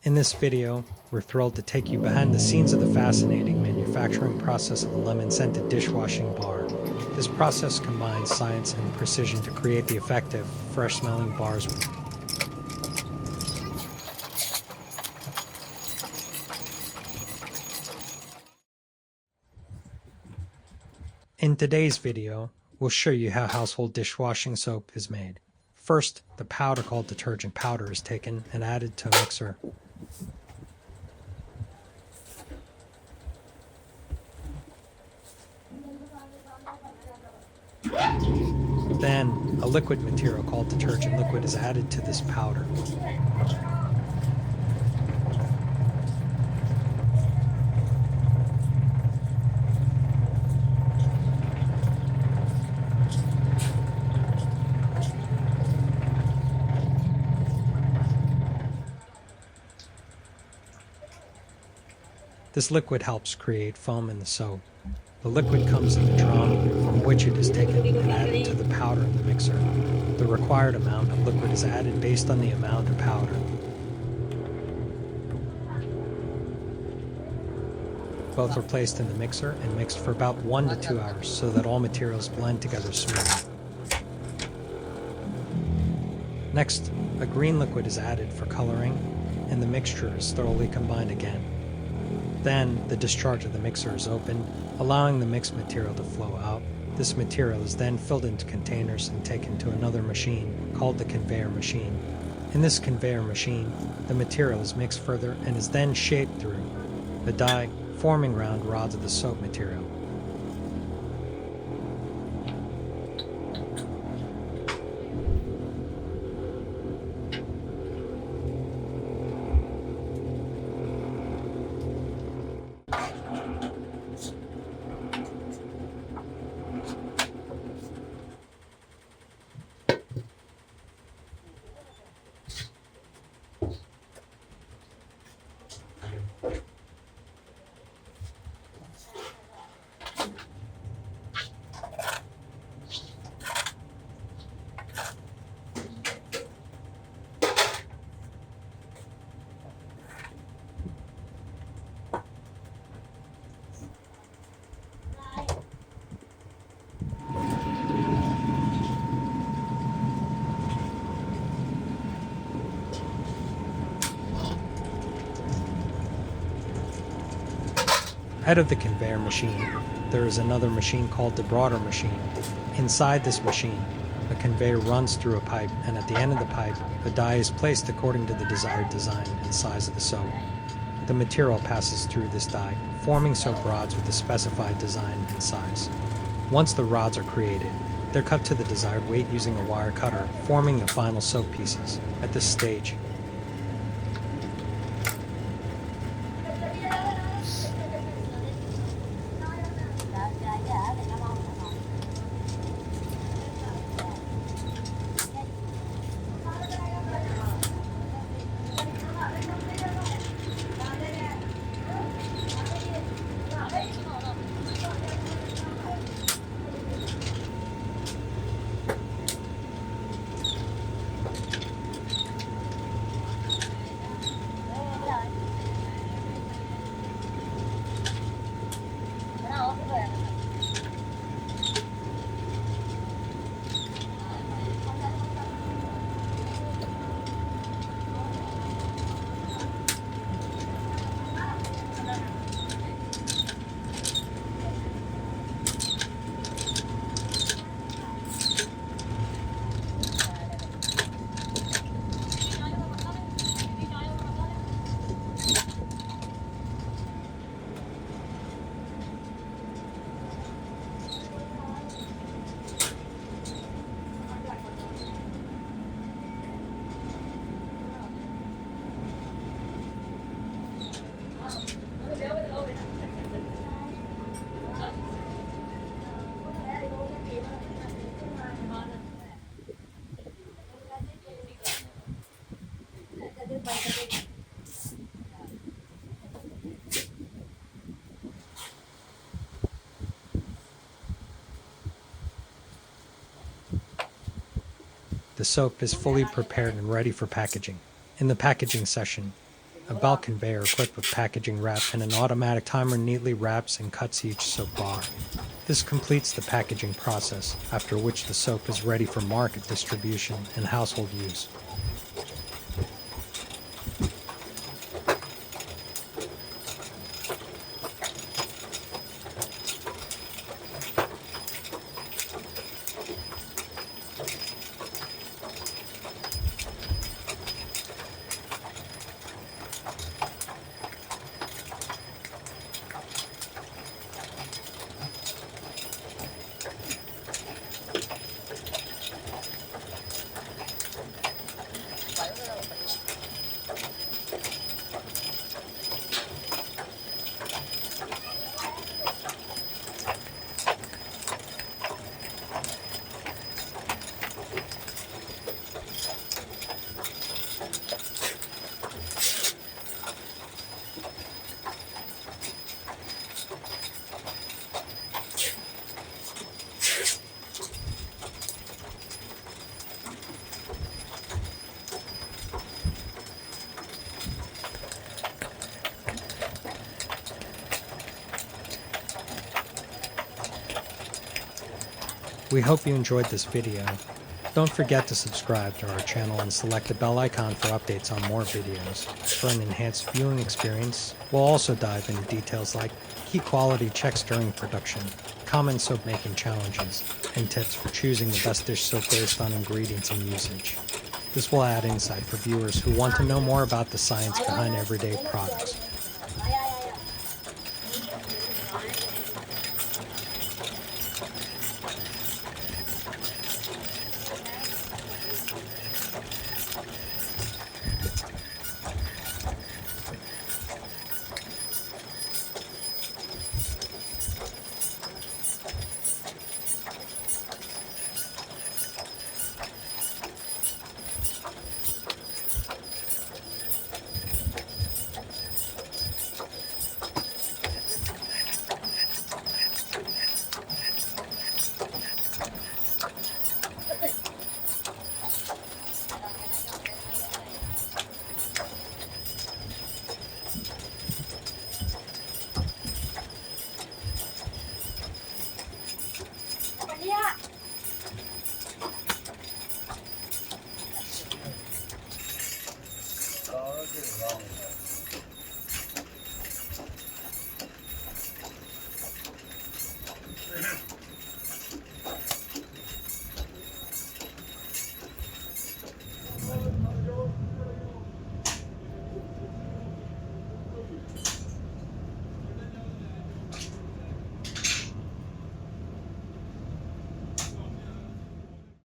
In this video, we're thrilled to take you behind the scenes of the fascinating manufacturing process of a lemon-scented dishwashing bar. This process combines science and precision to create the effective, fresh-smelling bars. In today's video, we'll show you how household dishwashing soap is made. First, the powder called detergent powder is taken and added to a mixer. Then, a liquid material called detergent liquid is added to this powder. This liquid helps create foam in the soap. The liquid comes in a drum from which it is taken and added to the powder in the mixer. The required amount of liquid is added based on the amount of powder. Both are placed in the mixer and mixed for about 1 to 2 hours so that all materials blend together smoothly. Next, a green liquid is added for coloring, and the mixture is thoroughly combined again. Then, the discharge of the mixer is opened, allowing the mixed material to flow out. This material is then filled into containers and taken to another machine, called the conveyor machine. In this conveyor machine, the material is mixed further and is then shaped through the die, forming round rods of the soap material. Ahead of the conveyor machine, there is another machine called the broader machine. Inside this machine, a conveyor runs through a pipe, and at the end of the pipe, a die is placed according to the desired design and size of the soap. The material passes through this die, forming soap rods with the specified design and size. Once the rods are created, they're cut to the desired weight using a wire cutter, forming the final soap pieces. At this stage, The soap is fully prepared and ready for packaging. In the packaging session, A belt conveyor equipped with packaging wrap and an automatic timer neatly wraps and cuts each soap bar. This completes the packaging process, after which the soap is ready for market distribution and household use. We hope you enjoyed this video. Don't forget to subscribe to our channel and select the bell icon for updates on more videos. For an enhanced viewing experience, we'll also dive into details like key quality checks during production, common soap making challenges, and tips for choosing the best dish soap based on ingredients and usage. This will add insight for viewers who want to know more about the science behind everyday products.